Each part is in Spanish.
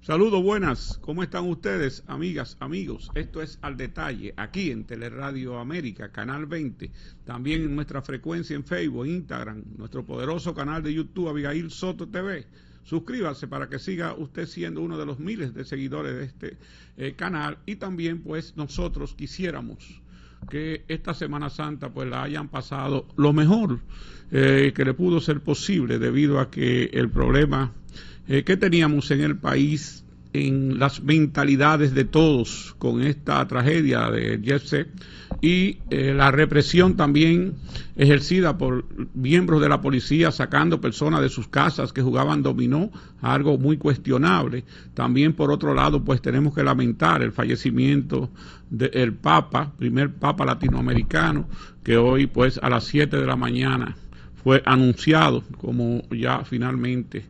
Saludos, buenas. ¿Cómo están ustedes, amigas, amigos? Esto es Al Detalle, aquí en Teleradio América, Canal 20. También en nuestra frecuencia en Facebook, Instagram, nuestro poderoso canal de YouTube, Abigail Soto TV. Suscríbase para que siga usted siendo uno de los miles de seguidores de este canal. Y también, pues, nosotros quisiéramos que esta Semana Santa pues la hayan pasado lo mejor que le pudo ser posible, debido a que el problema que teníamos en el país, en las mentalidades de todos con esta tragedia de Jersey y la represión también ejercida por miembros de la policía sacando personas de sus casas que jugaban dominó, algo muy cuestionable. También, por otro lado, pues tenemos que lamentar el fallecimiento del Papa, primer Papa latinoamericano, que hoy pues a las 7 de la mañana fue anunciado como ya finalmente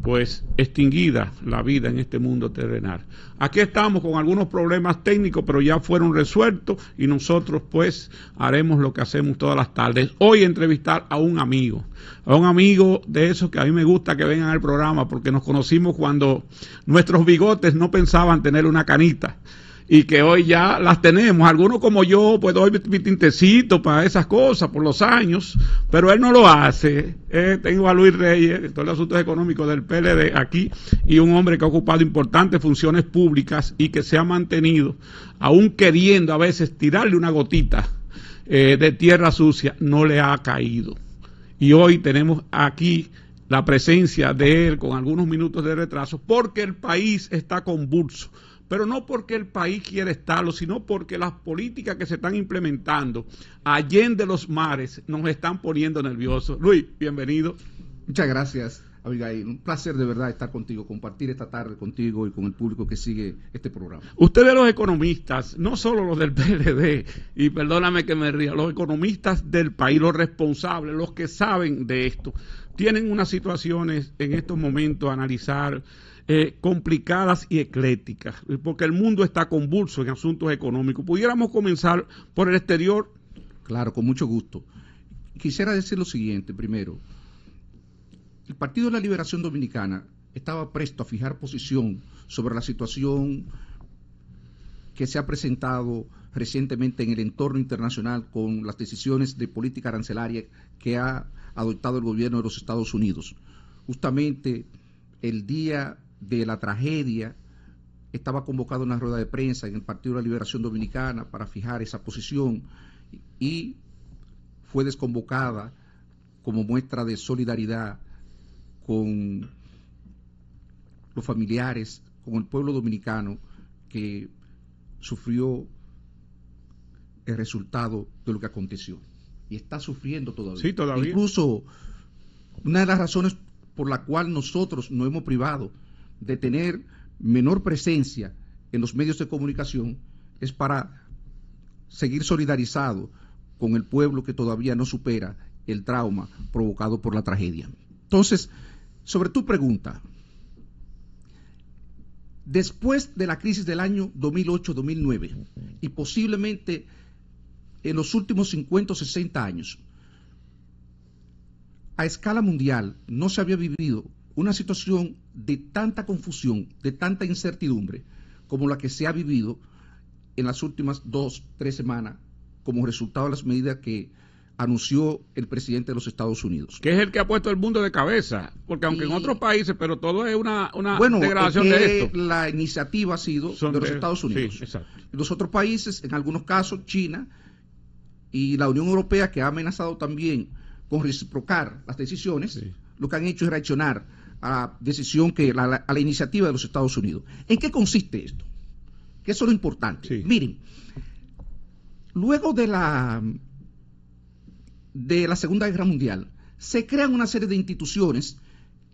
pues extinguida la vida en este mundo terrenal. Aquí estamos con algunos problemas técnicos, pero ya fueron resueltos y nosotros pues haremos lo que hacemos todas las tardes. Hoy entrevistar a un amigo de esos que a mí me gusta que vengan al programa, porque nos conocimos cuando nuestros bigotes no pensaban tener una canita, y que hoy ya las tenemos. Algunos como yo, pues doy mi tintecito para esas cosas por los años, pero él no lo hace. Tengo a Luis Reyes, todo el asunto económico del PLD aquí, y un hombre que ha ocupado importantes funciones públicas y que se ha mantenido, aún queriendo a veces tirarle una gotita de tierra sucia, no le ha caído. Y hoy tenemos aquí la presencia de él con algunos minutos de retraso, porque el país está convulso. Pero no porque el país quiere estarlo, sino porque las políticas que se están implementando allende los mares nos están poniendo nerviosos. Luis, bienvenido. Muchas gracias, Abigail. Un placer de verdad estar contigo, compartir esta tarde contigo y con el público que sigue este programa. Ustedes, los economistas, no solo los del PLD, y perdóname que me ría, los economistas del país, los responsables, los que saben de esto, tienen unas situaciones en estos momentos a analizar complicadas y eclécticas, porque el mundo está convulso en asuntos económicos. ¿Pudiéramos comenzar por el exterior? Claro, con mucho gusto. Quisiera decir lo siguiente primero. El Partido de la Liberación Dominicana estaba presto a fijar posición sobre la situación que se ha presentado recientemente en el entorno internacional con las decisiones de política arancelaria que ha adoptado el gobierno de los Estados Unidos. Justamente el día de la tragedia estaba convocada una rueda de prensa en el Partido de la Liberación Dominicana para fijar esa posición, y fue desconvocada como muestra de solidaridad con los familiares, con el pueblo dominicano que sufrió el resultado de lo que aconteció y está sufriendo todavía. Sí, todavía. Incluso una de las razones por la cual nosotros nos hemos privado de tener menor presencia en los medios de comunicación es para seguir solidarizado con el pueblo que todavía no supera el trauma provocado por la tragedia. Entonces, sobre tu pregunta, después de la crisis del año 2008-2009 y posiblemente en los últimos 50 o 60 años, a escala mundial no se había vivido una situación de tanta confusión, de tanta incertidumbre, como la que se ha vivido en las últimas 2-3 semanas como resultado de las medidas que anunció el presidente de los Estados Unidos. Que es el que ha puesto el mundo de cabeza, porque aunque en otros países, pero todo es una degradación es que de esto. La iniciativa ha sido de los Estados Unidos. Sí, exacto. Los otros países, en algunos casos, China y la Unión Europea, que ha amenazado también con reciprocar las decisiones, sí, lo que han hecho es reaccionar a la decisión a la iniciativa de los Estados Unidos. ¿En qué consiste esto? Que eso es lo importante. Sí. Miren, luego de la Segunda Guerra Mundial, se crean una serie de instituciones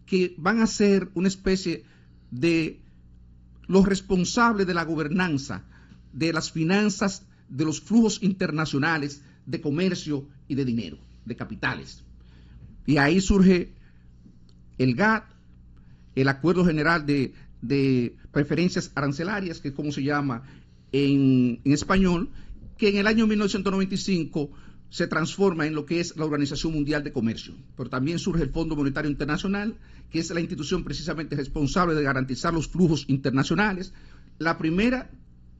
que van a ser una especie de los responsables de la gobernanza, de las finanzas, de los flujos internacionales de comercio y de dinero, de capitales. Y ahí surge el GATT, el Acuerdo General de Preferencias Arancelarias, que es como se llama en español, que en el año 1995 se transforma en lo que es la Organización Mundial de Comercio, pero también surge el Fondo Monetario Internacional, que es la institución precisamente responsable de garantizar los flujos internacionales. La primera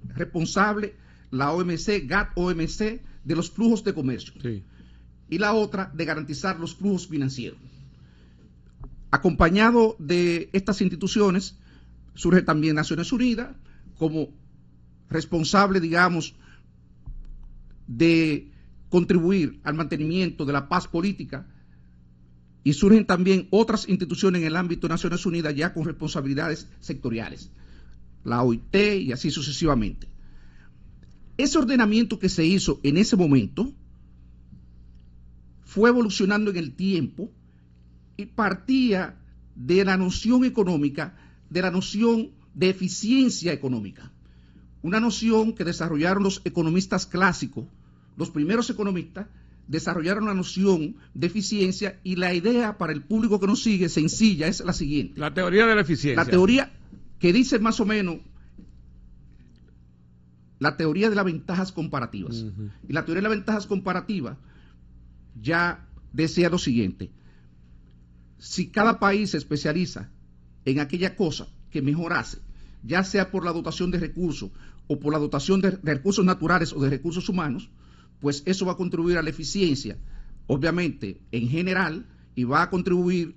responsable, la OMC, GATT-OMC, de los flujos de comercio. Sí. Y la otra de garantizar los flujos financieros. Acompañado de estas instituciones, surge también Naciones Unidas como responsable, digamos, de contribuir al mantenimiento de la paz política, y surgen también otras instituciones en el ámbito de Naciones Unidas ya con responsabilidades sectoriales, la OIT y así sucesivamente. Ese ordenamiento que se hizo en ese momento fue evolucionando en el tiempo y partía de la noción económica, de la noción de eficiencia económica, una noción que desarrollaron los economistas clásicos. Los primeros economistas desarrollaron la noción de eficiencia, y la idea para el público que nos sigue sencilla es la siguiente. La teoría de la eficiencia. La teoría que dice más o menos la teoría de las ventajas comparativas. Y la teoría de las ventajas comparativas ya decía lo siguiente: si cada país se especializa en aquella cosa que mejor hace, ya sea por la dotación de recursos o por la dotación de recursos naturales o de recursos humanos, pues eso va a contribuir a la eficiencia, obviamente, en general, y va a contribuir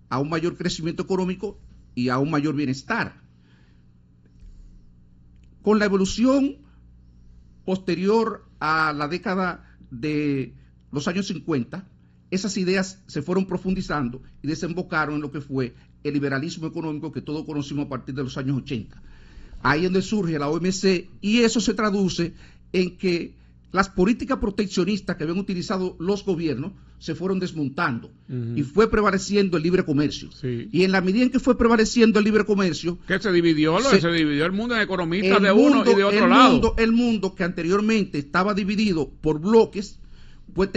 a un mayor crecimiento económico y a un mayor bienestar. Con la evolución posterior a la década de los años 50, esas ideas se fueron profundizando y desembocaron en lo que fue el liberalismo económico que todos conocimos a partir de los años 80. Ahí es donde surge la OMC, y eso se traduce en que las políticas proteccionistas que habían utilizado los gobiernos se fueron desmontando y fue prevaleciendo el libre comercio. Sí. Y en la medida en que fue prevaleciendo el libre comercio... ¿Qué se dividió? Se dividió el mundo en economistas de uno y de otro lado. El mundo que anteriormente estaba dividido por bloques, pues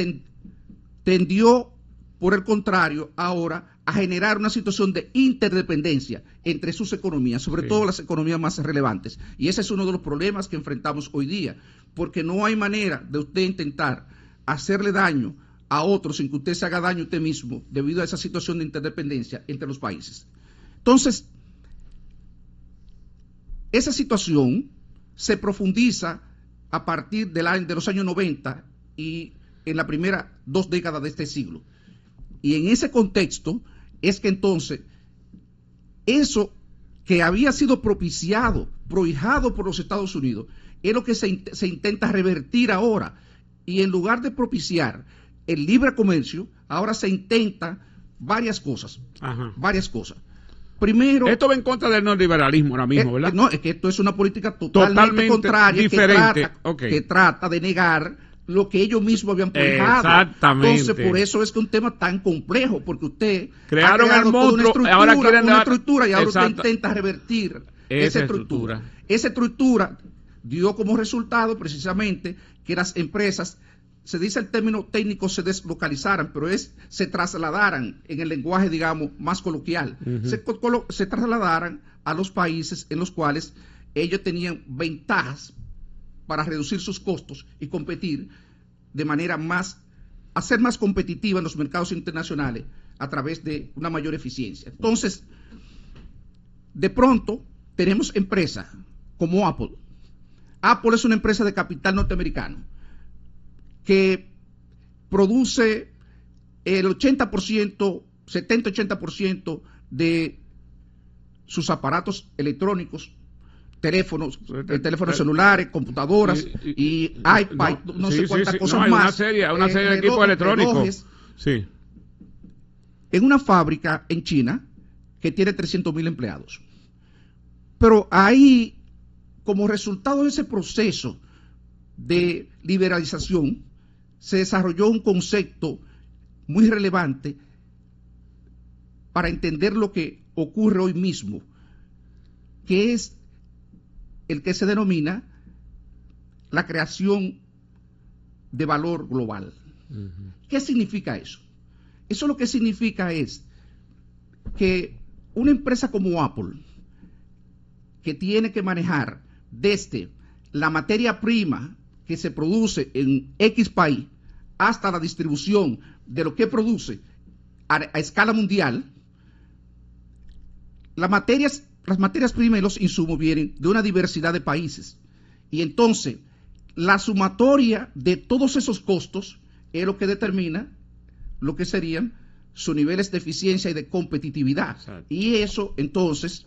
tendió, por el contrario, ahora a generar una situación de interdependencia entre sus economías, sobre todo las economías más relevantes. Y ese es uno de los problemas que enfrentamos hoy día, porque no hay manera de usted intentar hacerle daño a otros sin que usted se haga daño a usted mismo debido a esa situación de interdependencia entre los países. Entonces, esa situación se profundiza a partir de los años 90 y en la primera 2 décadas de este siglo. Y en ese contexto es que entonces eso que había sido propiciado, prohijado por los Estados Unidos, es lo que se intenta revertir ahora. Y en lugar de propiciar el libre comercio, ahora se intenta varias cosas. Varias cosas. Primero, esto va en contra del neoliberalismo ahora mismo, ¿verdad? No, es que esto es una política totalmente contraria, diferente, que trata de negar lo que ellos mismos habían prohijado. Exactamente. Entonces, por eso es que es un tema tan complejo, porque usted crearon el monstruo, ahora quieren una estructura y ahora usted intenta revertir esa estructura. Esa estructura dio como resultado precisamente que las empresas, se dice el término técnico, se deslocalizaran, pero se trasladaran en el lenguaje, digamos, más coloquial. Se trasladaran a los países en los cuales ellos tenían ventajas para reducir sus costos y competir de manera a ser más competitiva en los mercados internacionales a través de una mayor eficiencia. Entonces, de pronto, tenemos empresas como Apple. Apple es una empresa de capital norteamericano que produce el 80%, 70-80% de sus aparatos electrónicos, teléfonos celulares, computadoras y iPad, no sé cuántas cosas más. Una serie de equipos electrónicos. Sí. En una fábrica en China que tiene 300,000 empleados. Pero ahí, como resultado de ese proceso de liberalización, se desarrolló un concepto muy relevante para entender lo que ocurre hoy mismo, que es el que se denomina la creación de valor global. ¿Qué significa eso? Eso lo que significa es que una empresa como Apple, que tiene que manejar desde la materia prima que se produce en X país hasta la distribución de lo que produce a escala mundial, las materias primas y los insumos vienen de una diversidad de países. Y entonces, la sumatoria de todos esos costos es lo que determina lo que serían sus niveles de eficiencia y de competitividad. Exacto. Y eso, entonces,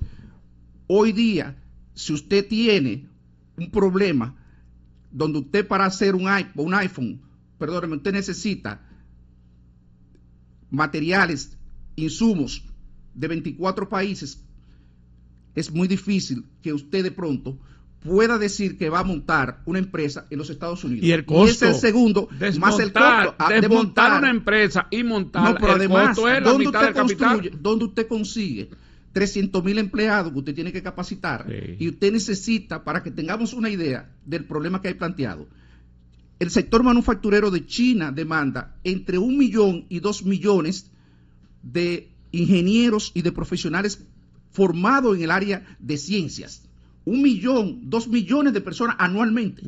hoy día, si usted tiene un problema donde usted para hacer un iPhone, perdóneme, usted necesita materiales, insumos de 24 países, es muy difícil que usted de pronto pueda decir que va a montar una empresa en los Estados Unidos. Y el costo. Y es el segundo, más el costo. Desmontar una empresa y montar, no, pero además, costo es la mitad del capital. ¿Dónde usted consigue 300,000 empleados que usted tiene que capacitar? Sí. Y usted necesita, para que tengamos una idea del problema que hay planteado, el sector manufacturero de China demanda entre 1 millón y 2 millones de ingenieros y de profesionales formados en el área de ciencias. 1 millón, 2 millones de personas anualmente,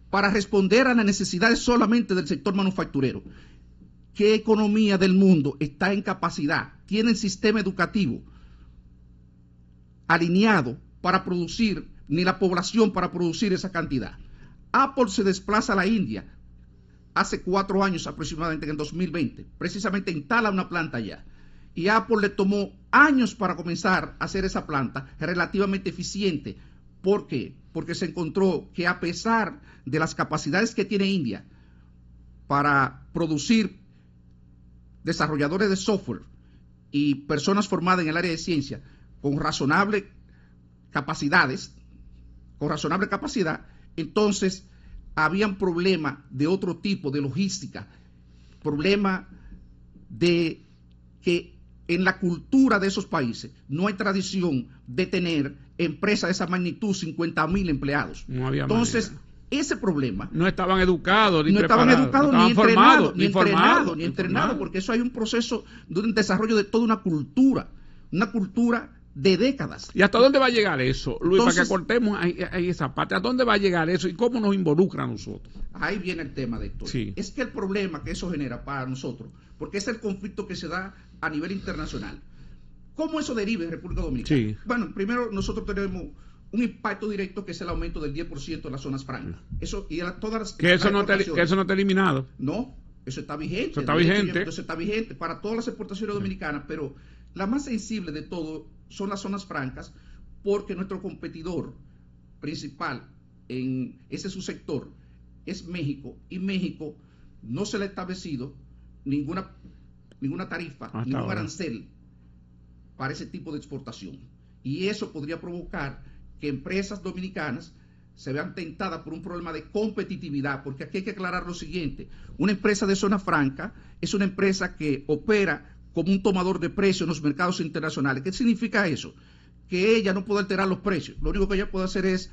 para responder a las necesidades solamente del sector manufacturero. ¿Qué economía del mundo está en capacidad, tiene el sistema educativo alineado para producir, ni la población para producir esa cantidad? Apple se desplaza a la India hace 4 años aproximadamente, en el 2020, precisamente instala una planta allá. Y Apple le tomó años para comenzar a hacer esa planta relativamente eficiente. ¿Por qué? Porque se encontró que a pesar de las capacidades que tiene India para producir desarrolladores de software y personas formadas en el área de ciencia con razonable capacidad, entonces habían problemas de otro tipo, de logística, problema de que en la cultura de esos países no hay tradición de tener empresas de esa magnitud, 50,000 empleados. No había entonces, manera. Ese problema. No estaban educados, ni entrenados, porque eso hay un proceso de un desarrollo de toda una cultura de décadas. ¿Y hasta dónde va a llegar eso, Luis? Entonces, para que cortemos ahí esa parte, ¿a dónde va a llegar eso y cómo nos involucra a nosotros? Ahí viene el tema de esto. Sí. Es que el problema que eso genera para nosotros, porque es el conflicto que se da a nivel internacional, ¿cómo eso deriva en República Dominicana? Sí. Bueno, primero nosotros tenemos un impacto directo que es el aumento del 10% en las zonas francas. Eso y todas las que eso no está eliminado. No, eso está vigente. Eso está vigente. Entonces está vigente para todas las exportaciones dominicanas, pero la más sensible de todo son las zonas francas, porque nuestro competidor principal en ese subsector es México, y México no se le ha establecido ninguna tarifa, ningún arancel para ese tipo de exportación. Y eso podría provocar que empresas dominicanas se vean tentadas por un problema de competitividad, porque aquí hay que aclarar lo siguiente: una empresa de zona franca es una empresa que opera como un tomador de precios en los mercados internacionales. ¿Qué significa eso? Que ella no puede alterar los precios, lo único que ella puede hacer es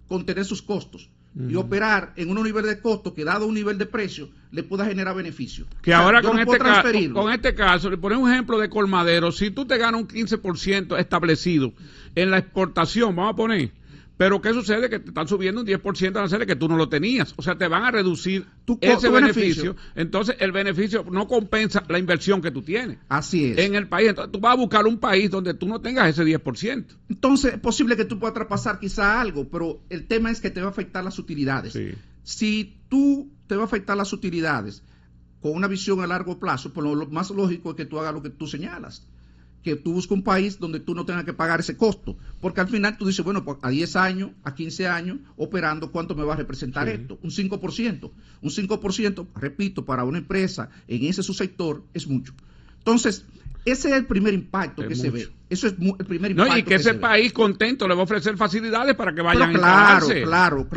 contener sus costos y operar en un nivel de costo que, dado un nivel de precio, le pueda generar beneficio. Que ahora con este caso, le ponemos un ejemplo de colmadero. Si tú te ganas un 15% establecido en la exportación, vamos a poner, pero ¿qué sucede? Que te están subiendo un 10% de aranceles que tú no lo tenías. O sea, te van a reducir ese beneficio. Entonces, el beneficio no compensa la inversión que tú tienes. Así es. En el país. Entonces, tú vas a buscar un país donde tú no tengas ese 10%. Entonces, es posible que tú puedas traspasar quizá algo, pero el tema es que te va a afectar las utilidades. Sí. Si tú te va a afectar las utilidades con una visión a largo plazo, pues lo más lógico es que tú hagas lo que tú señalas, que tú busques un país donde tú no tengas que pagar ese costo, porque al final tú dices, bueno, pues a 10 años, a 15 años operando, ¿cuánto me va a representar esto? Un 5%. Un 5%, repito, para una empresa en ese subsector es mucho. Entonces, ese es el primer impacto que se ve. Eso es el primer impacto. No, y que ese país contento le va a ofrecer facilidades para que vayan a instalarse. Claro.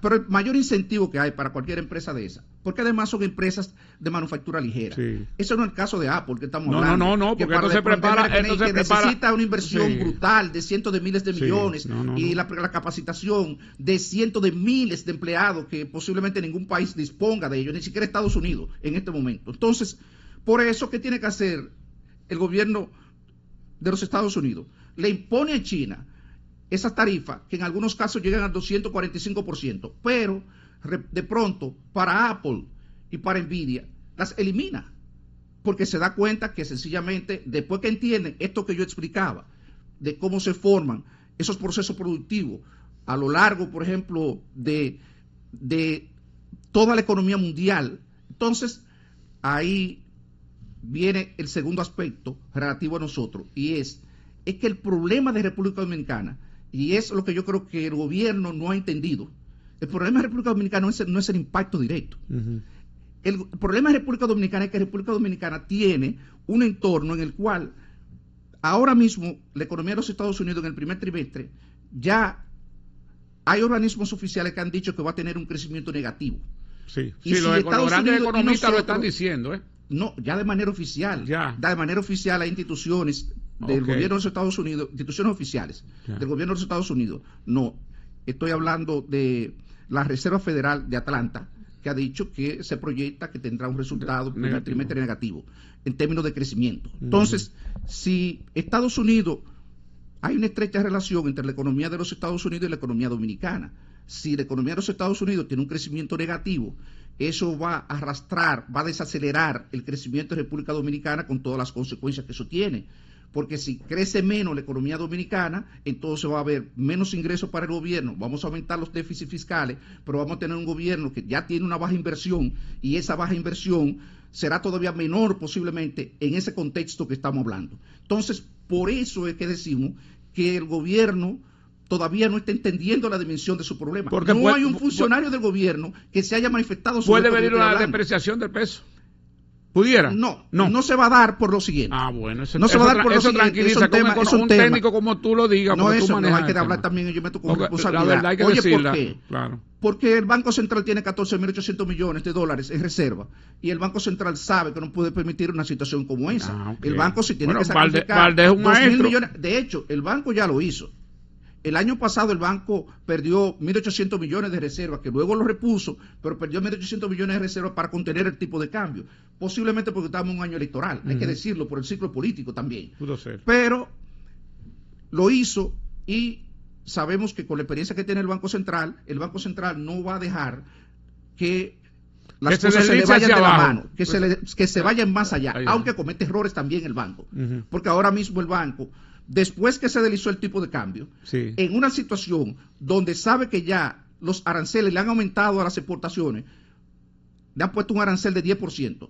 Pero el mayor incentivo que hay para cualquier empresa de esa, porque además son empresas de manufactura ligera. Sí. Eso no es el caso de Apple que estamos hablando. No, porque esto se prepara. Necesita una inversión brutal de cientos de miles de millones y la capacitación de cientos de miles de empleados que posiblemente ningún país disponga de ellos, ni siquiera Estados Unidos en este momento. Entonces, por eso, ¿qué tiene que hacer el gobierno de los Estados Unidos? Le impone a China esas tarifas que en algunos casos llegan al 245%, pero de pronto para Apple y para Nvidia las elimina, porque se da cuenta que sencillamente después que entienden esto que yo explicaba, de cómo se forman esos procesos productivos a lo largo, por ejemplo, de toda la economía mundial, entonces ahí viene el segundo aspecto relativo a nosotros, y es que el problema de República Dominicana, y es lo que yo creo que el gobierno no ha entendido, el problema de República Dominicana no es el impacto directo. El problema de República Dominicana es que República Dominicana tiene un entorno en el cual ahora mismo la economía de los Estados Unidos en el primer trimestre ya hay organismos oficiales que han dicho que va a tener un crecimiento negativo. Sí, y sí, si los grandes economistas lo están diciendo, ¿eh? No, ya de manera oficial. Ya de manera oficial hay instituciones del gobierno de los Estados Unidos, instituciones oficiales del gobierno de los Estados Unidos. No, estoy hablando de la Reserva Federal de Atlanta, que ha dicho que se proyecta que tendrá un resultado primer trimestre negativo en términos de crecimiento. Entonces, si Estados Unidos, hay una estrecha relación entre la economía de los Estados Unidos y la economía dominicana. Si la economía de los Estados Unidos tiene un crecimiento negativo, eso va a arrastrar, va a desacelerar el crecimiento de República Dominicana con todas las consecuencias que eso tiene. Porque si crece menos la economía dominicana, entonces va a haber menos ingresos para el gobierno, vamos a aumentar los déficits fiscales, pero vamos a tener un gobierno que ya tiene una baja inversión, y esa baja inversión será todavía menor posiblemente en ese contexto que estamos hablando. Entonces, por eso es que decimos que el gobierno todavía no está entendiendo la dimensión de su problema. Porque no hay un funcionario del gobierno que se haya manifestado sobre ¿puede venir una depreciación del peso? ¿Pudiera? No se va a dar por lo siguiente. Bueno, no se va a dar por lo siguiente. Tranquiliza, es un técnico como tú lo digas. No, eso no hay que hablar también, yo meto con responsabilidad. La verdad hay que decirla. ¿Por qué? Claro. Porque el Banco Central tiene 14.800 millones de dólares en reserva, y el Banco Central sabe que no puede permitir una situación como esa. El banco sí tiene que sacrificar 2.000 millones. De hecho, el banco ya lo hizo. El año pasado el banco perdió 1.800 millones de reservas, que luego lo repuso, pero perdió 1.800 millones de reservas para contener el tipo de cambio. Posiblemente porque estamos en un año electoral, hay que decirlo, por el ciclo político también. Pudo ser. Pero lo hizo, y sabemos que con la experiencia que tiene el Banco Central no va a dejar que las cosas se le vayan de la mano, que se vayan más allá, aunque comete errores también el banco. Porque ahora mismo el banco, después que se deslizó el tipo de cambio, en una situación donde sabe que ya los aranceles le han aumentado a las exportaciones, le han puesto un arancel de 10%,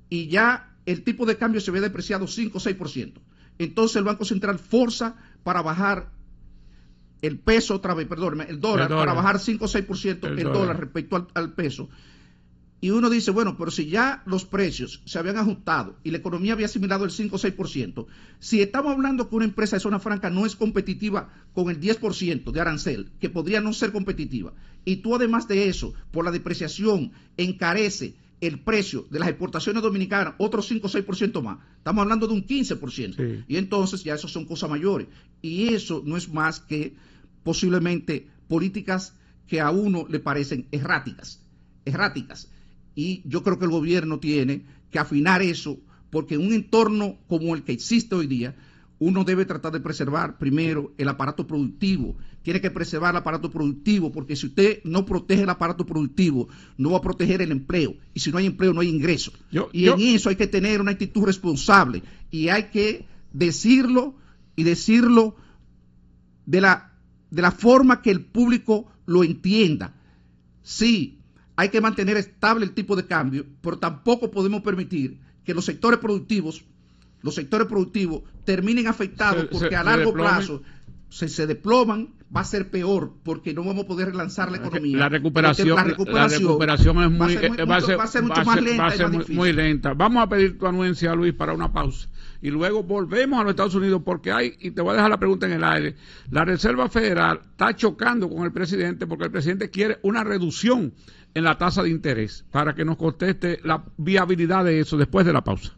y ya el tipo de cambio se ve depreciado 5 o 6%. Entonces el Banco Central forza para bajar el peso otra vez, el dólar, para bajar 5 o 6% el dólar respecto al peso. Y uno dice, bueno, pero si ya los precios se habían ajustado y la economía había asimilado el 5 o 6%, si estamos hablando que una empresa de zona franca no es competitiva con el 10% de arancel, que podría no ser competitiva, y tú además de eso, por la depreciación, encarece el precio de las exportaciones dominicanas otro 5 o 6% más, estamos hablando de un 15%, y entonces ya eso son cosas mayores, y eso no es más que posiblemente políticas que a uno le parecen erráticas, y yo creo que el gobierno tiene que afinar eso, porque en un entorno como el que existe hoy día, uno debe tratar de preservar primero el aparato productivo. Tiene que preservar el aparato productivo, porque si usted no protege el aparato productivo, no va a proteger el empleo. Y si no hay empleo, no hay ingreso. En eso hay que tener una actitud responsable. Y hay que decirlo, y decirlo de la forma que el público lo entienda. Sí, hay que mantener estable el tipo de cambio, pero tampoco podemos permitir que los sectores productivos terminen afectados, porque a largo plazo se desploman, va a ser peor, porque no vamos a poder relanzar la economía. La recuperación va a ser mucho más lenta y más difícil. Muy lenta. Vamos a pedir tu anuencia, Luis, para una pausa. Y luego volvemos a los Estados Unidos, porque y te voy a dejar la pregunta en el aire, la Reserva Federal está chocando con el presidente, porque el presidente quiere una reducción en la tasa de interés, para que nos conteste la viabilidad de eso después de la pausa.